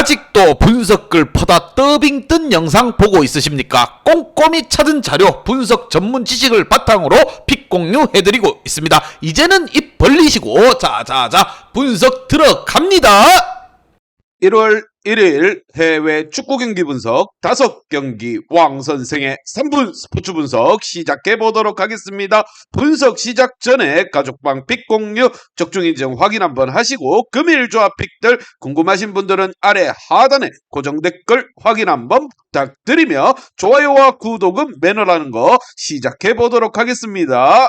아직도 분석글 퍼다 더빙 뜬 영상 보고 있으십니까? 꼼꼼히 찾은 자료, 분석 전문 지식을 바탕으로 픽 공유해드리고 있습니다. 이제는 입 벌리시고 자자자 분석 들어갑니다. 1월 1일 해외 축구 경기 분석 5경기 왕 선생의 3분 스포츠 분석 시작해 보도록 하겠습니다. 분석 시작 전에 가족방 픽 공유 적중 인증 확인 한번 하시고 금일 조합 픽들 궁금하신 분들은 아래 하단에 고정 댓글 확인 한번 부탁드리며 좋아요와 구독은 매너라는 거 시작해 보도록 하겠습니다.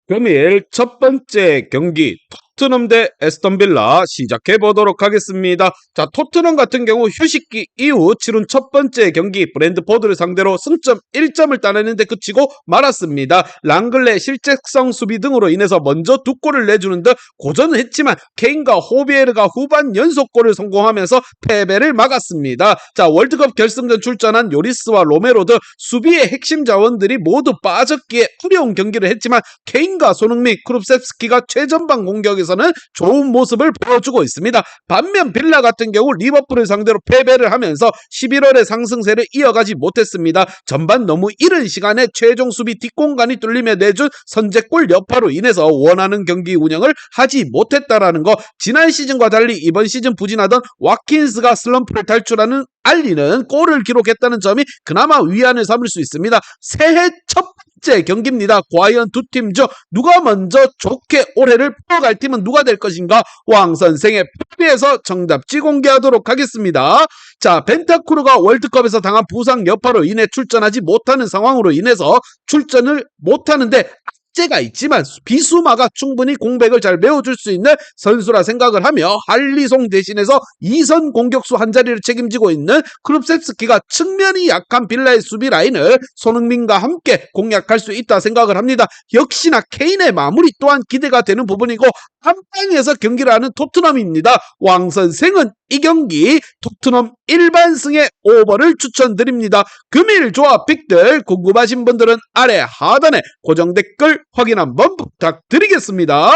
금일 첫 번째 경기 토트넘 대 에스턴 빌라 시작해 보도록 하겠습니다. 자, 토트넘 같은 경우 휴식기 이후 치룬 첫 번째 경기 브랜드포드를 상대로 승점 1점을 따내는데 그치고 말았습니다. 랑글레 실책성 수비 등으로 인해서 먼저 두 골을 내주는 듯 고전은 했지만 케인과 호비에르가 후반 연속골을 성공하면서 패배를 막았습니다. 자, 월드컵 결승전 출전한 요리스와 로메로 등 수비의 핵심 자원들이 모두 빠졌기에 어려운 경기를 했지만 케인과 손흥민, 크룹셉스키가 최전방 공격에서 는 좋은 모습을 보여주고 있습니다. 반면 빌라 같은 경우 리버풀을 상대로 패배를 하면서 11월의 상승세를 이어가지 못했습니다. 전반 너무 이른 시간에 최종 수비 뒷공간이 뚫리며 내준 선제골 여파로 인해서 원하는 경기 운영을 하지 못했다라는 거, 지난 시즌과 달리 이번 시즌 부진하던 와킨스가 슬럼프를 탈출하는 알리는 골을 기록했다는 점이 그나마 위안을 삼을 수 있습니다. 새해 첫 번째 경기입니다. 과연 두 팀 중 누가 먼저 좋게 올해를 풀어갈 팀은 누가 될 것인가? 왕 선생의 표비에서 정답지 공개하도록 하겠습니다. 자, 벤타쿠르가 월드컵에서 당한 부상 여파로 인해 출전하지 못하는 상황으로 인해서 출전을 못하는데 가 있지만 비수마가 충분히 공백을 잘 메워줄 수 있는 선수라 생각을 하며 할리송 대신해서 2선 공격수 한 자리를 책임지고 있는 크룹셉스키가 측면이 약한 빌라의 수비 라인을 손흥민과 함께 공략할 수 있다 생각을 합니다. 역시나 케인의 마무리 또한 기대가 되는 부분이고 한방에서 경기를 하는 토트넘입니다. 왕 선생은 이 경기 토트넘 일반승의 오버를 추천드립니다. 금일 조합 픽들 궁금하신 분들은 아래 하단에 고정 댓글 확인 한번 부탁드리겠습니다.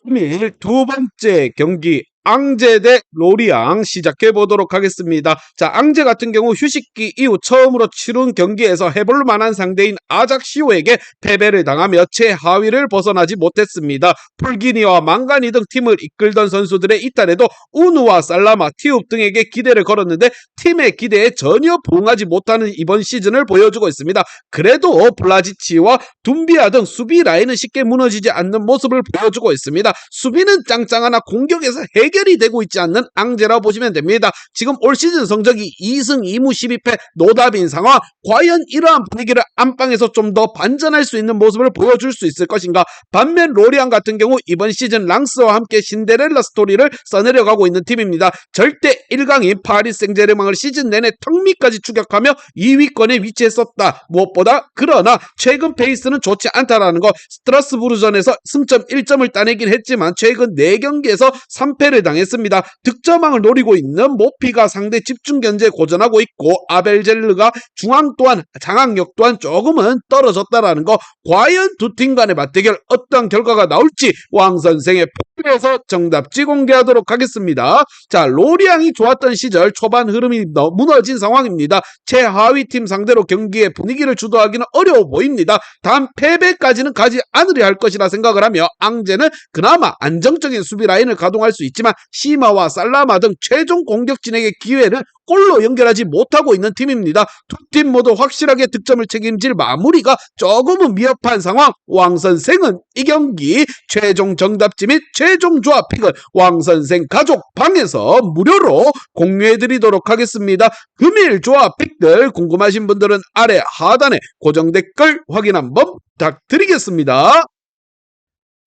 금일 두 번째 경기 앙제 대 로리앙 시작해 보도록 하겠습니다. 자, 앙제 같은 경우 휴식기 이후 처음으로 치룬 경기에서 해볼 만한 상대인 아작시오에게 패배를 당하며 최하위를 벗어나지 못했습니다. 풀기니와 망가니 등 팀을 이끌던 선수들의 이탈에도 우누와 살라마, 티웁 등에게 기대를 걸었는데 팀의 기대에 전혀 부응하지 못하는 이번 시즌을 보여주고 있습니다. 그래도 블라지치와 둠비아 등 수비 라인은 쉽게 무너지지 않는 모습을 보여주고 있습니다. 수비는 짱짱하나 공격에서 해결이 되고 있지 않는 앙제라고 보시면 됩니다. 지금 올 시즌 성적이 2승 2무 12패 노답인 상황. 과연 이러한 분위기를 안방에서 좀 더 반전할 수 있는 모습을 보여줄 수 있을 것인가? 반면 로리앙 같은 경우 이번 시즌 랑스와 함께 신데렐라 스토리를 써내려가고 있는 팀입니다. 절대 1강인 파리 생제르맹을 시즌 내내 턱밑까지 추격하며 2위권에 위치했었다. 무엇보다 그러나 최근 페이스는 좋지 않다라는 것. 스트라스부르전에서 승점 1점을 따내긴 했지만 최근 4경기에서 3패를 당했습니다. 득점왕을 노리고 있는 모피가 상대 집중 견제에 고전하고 있고 아벨젤르가 중앙 또한 장악력 또한 조금은 떨어졌다라는 거. 과연 두 팀 간의 맞대결 어떤 결과가 나올지 왕 선생의 표에서 정답지 공개하도록 하겠습니다. 자, 로리앙이 좋았던 시절 초반 흐름이 무너진 상황입니다. 최하위 팀 상대로 경기의 분위기를 주도하기는 어려워 보입니다. 단 패배까지는 가지 않으려 할 것이라 생각을 하며 앙제는 그나마 안정적인 수비 라인을 가동할 수 있지만 시마와 살라마 등 최종 공격진에게 기회를 골로 연결하지 못하고 있는 팀입니다. 두 팀 모두 확실하게 득점을 책임질 마무리가 조금은 미흡한 상황. 왕 선생은 이 경기 최종 정답지 및 최종 조합 픽을 왕 선생 가족 방에서 무료로 공유해드리도록 하겠습니다. 금일 조합 픽들 궁금하신 분들은 아래 하단에 고정 댓글 확인 한번 부탁드리겠습니다.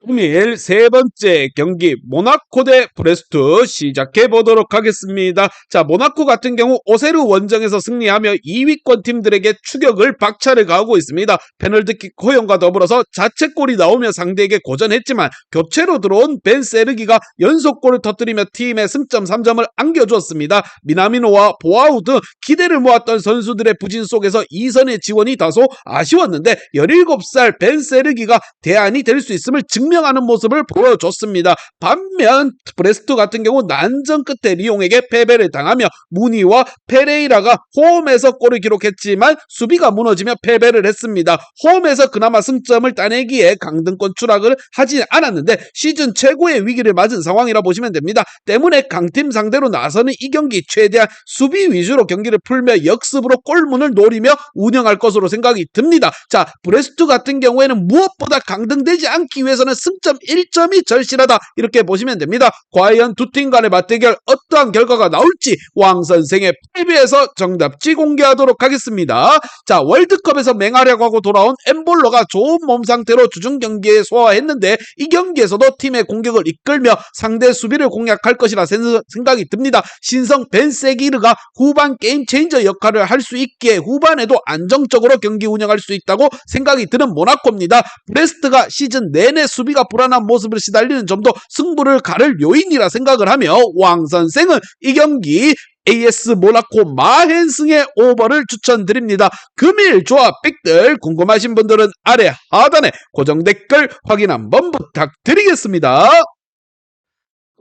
금일 세 번째 경기 모나코 대 브레스트 시작해 보도록 하겠습니다. 자, 모나코 같은 경우 오세르 원정에서 승리하며 2위권 팀들에게 추격을 박차를 가하고 있습니다. 페널티킥 허용과 더불어서 자책골이 나오며 상대에게 고전했지만 교체로 들어온 벤 세르기가 연속골을 터뜨리며 팀의 승점 3점을 안겨주었습니다. 미나미노와 보아우 등 기대를 모았던 선수들의 부진 속에서 2선의 지원이 다소 아쉬웠는데 17살 벤 세르기가 대안이 될 수 있음을 증명했습니다. 증명하는 모습을 보여줬습니다. 반면 브레스트 같은 경우 난전 끝에 리옹에게 패배를 당하며 무니와 페레이라가 홈에서 골을 기록했지만 수비가 무너지며 패배를 했습니다. 홈에서 그나마 승점을 따내기에 강등권 추락을 하지 않았는데 시즌 최고의 위기를 맞은 상황이라 보시면 됩니다. 때문에 강팀 상대로 나서는 이 경기 최대한 수비 위주로 경기를 풀며 역습으로 골문을 노리며 운영할 것으로 생각이 듭니다. 자, 브레스트 같은 경우에는 무엇보다 강등되지 않기 위해서는 승점 1점이 절실하다 이렇게 보시면 됩니다. 과연 두 팀 간의 맞대결 어떠한 결과가 나올지 왕 선생의 프리뷰에서 정답지 공개하도록 하겠습니다. 자, 월드컵에서 맹활약하고 하고 돌아온 엠볼로가 좋은 몸 상태로 주중 경기에 소화했는데 이 경기에서도 팀의 공격을 이끌며 상대 수비를 공략할 것이라 생각이 듭니다. 신성 벤세기르가 후반 게임 체인저 역할을 할 수 있기에 후반에도 안정적으로 경기 운영할 수 있다고 생각이 드는 모나코입니다. 브레스트가 시즌 내내 수비가 불안한 모습을 시달리는 점도 승부를 가를 요인이라 생각을 하며 왕 선생은 이 경기 AS 모나코 마헨승의 오버를 추천드립니다. 금일 조합 픽들 궁금하신 분들은 아래 하단에 고정 댓글 확인 한번 부탁드리겠습니다.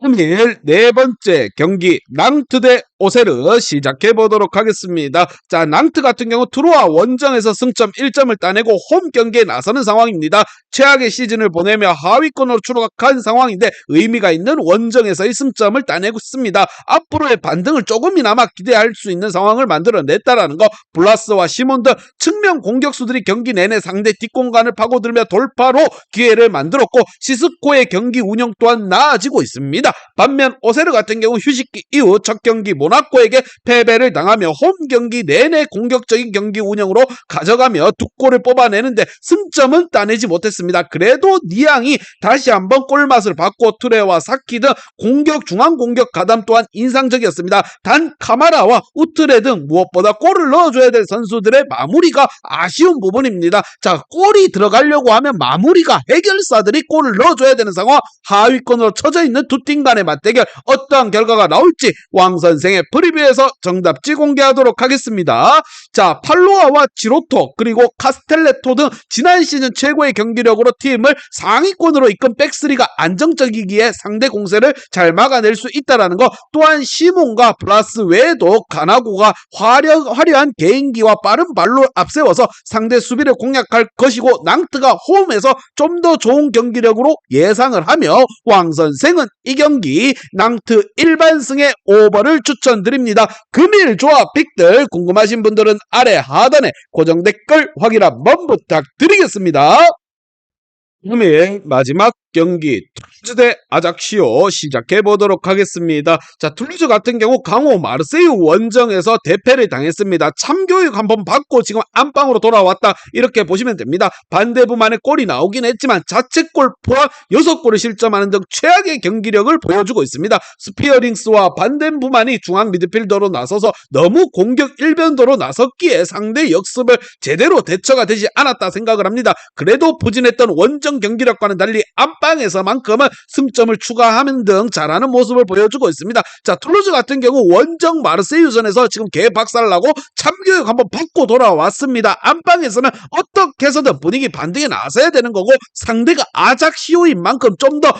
금일 네 번째 경기 낭트 대 오세르 시작해 보도록 하겠습니다. 자, 낭트 같은 경우 트루아 원정에서 승점 1점을 따내고 홈 경기에 나서는 상황입니다. 최악의 시즌을 보내며 하위권으로 추락한 상황인데 의미가 있는 원정에서의 승점을 따내고 있습니다. 앞으로의 반등을 조금이나마 기대할 수 있는 상황을 만들어냈다라는 거, 블라스와 시몬 등 측면 공격수들이 경기 내내 상대 뒷공간을 파고들며 돌파로 기회를 만들었고 시스코의 경기 운영 또한 나아지고 있습니다. 반면 오세르 같은 경우 휴식기 이후 첫 경기 모나코에게 패배를 당하며 홈 경기 내내 공격적인 경기 운영으로 가져가며 두 골을 뽑아내는데 승점은 따내지 못했습니다. 그래도 니앙이 다시 한번 골맛을 받고 투레와 사키 등 공격 중앙 공격 가담 또한 인상적이었습니다. 단 카마라와 우트레 등 무엇보다 골을 넣어줘야 될 선수들의 마무리가 아쉬운 부분입니다. 자, 골이 들어가려고 하면 마무리가 해결사들이 골을 넣어줘야 되는 상황, 하위권으로 처져 있는 두 팀 간의 맞대결 어떠한 결과가 나올지 왕 선생의 프리뷰에서 정답지 공개하도록 하겠습니다. 자, 팔로아와 지로토 그리고 카스텔레토 등 지난 시즌 최고의 경기력으로 팀을 상위권으로 이끈 백스리가 안정적이기에 상대 공세를 잘 막아낼 수 있다는 거, 또한 시몬과 플러스 외에도 가나고가 화려한 개인기와 빠른 발로 앞세워서 상대 수비를 공략할 것이고 낭트가 홈에서 좀 더 좋은 경기력으로 예상을 하며 왕 선생은 이 경기 낭트 일반승의 오버를 추천드립니다. 금일 조합 픽들 궁금하신 분들은 아래 하단에 고정 댓글 확인 한번 부탁드리겠습니다. 금일 마지막 경기 툴루즈 대 아작시오 시작해 보도록 하겠습니다. 자, 툴루즈 같은 경우 강호 마르세유 원정에서 대패를 당했습니다. 참교육 한번 받고 지금 안방으로 돌아왔다 이렇게 보시면 됩니다. 반대부만의 골이 나오긴 했지만 자책골 포함 6골을 실점하는 등 최악의 경기력을 보여주고 있습니다. 스피어링스와 반대부만이 중앙 미드필더로 나서서 너무 공격 일변도로 나섰기에 상대 역습을 제대로 대처가 되지 않았다 생각을 합니다. 그래도 부진했던 원정 경기력과는 달리 안방에서만큼은 승점을 추가하는 등 잘하는 모습을 보여주고 있습니다. 자, 툴루즈 같은 경우 원정 마르세유전에서 지금 개박살나고 참교육 한번 받고 돌아왔습니다. 안방에서는 어떻게 해서든 분위기 반등에 나서야 되는 거고 상대가 아작시오인 만큼 좀 더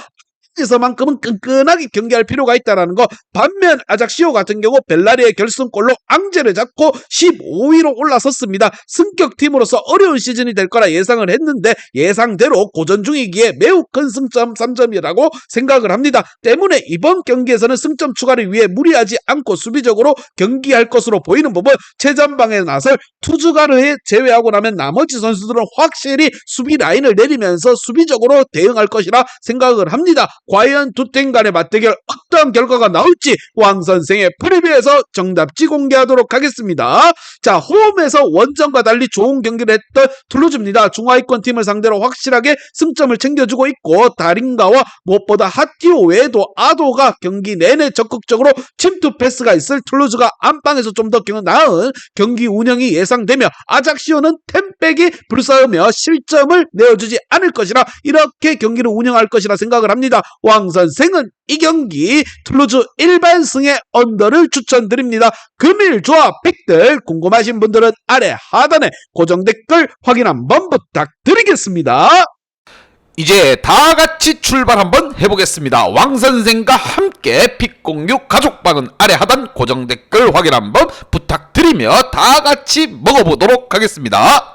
에서만큼은 끈끈하게 경기할 필요가 있다는 거. 반면 아작시오 같은 경우 벨라리의 결승골로 앙제를 잡고 15위로 올라섰습니다. 승격팀으로서 어려운 시즌이 될 거라 예상을 했는데 예상대로 고전 중이기에 매우 큰 승점 3점이라고 생각을 합니다. 때문에 이번 경기에서는 승점 추가를 위해 무리하지 않고 수비적으로 경기할 것으로 보이는 부분, 최전방에 나설 투즈가르에 제외하고 나면 나머지 선수들은 확실히 수비 라인을 내리면서 수비적으로 대응할 것이라 생각을 합니다. 과연 두 팀 간의 맞대결 어떤 결과가 나올지 왕 선생의 프리뷰에서 정답지 공개하도록 하겠습니다. 자, 홈에서 원정과 달리 좋은 경기를 했던 툴루즈입니다. 중하위권 팀을 상대로 확실하게 승점을 챙겨주고 있고 다링가와 무엇보다 하티오 외에도 아도가 경기 내내 적극적으로 침투 패스가 있을 툴루즈가 안방에서 좀 더 나은 경기 운영이 예상되며 아작시오는 템백이 불사으며 실점을 내어주지 않을 것이라 이렇게 경기를 운영할 것이라 생각을 합니다. 왕 선생은 이 경기 툴루즈 일반승의 언더를 추천드립니다. 금일 조합 픽들 궁금하신 분들은 아래 하단에 고정 댓글 확인 한번 부탁드리겠습니다. 이제 다 같이 출발 한번 해보겠습니다. 왕 선생과 함께 픽공유 가족방은 아래 하단 고정 댓글 확인 한번 부탁드리며 다 같이 먹어보도록 하겠습니다.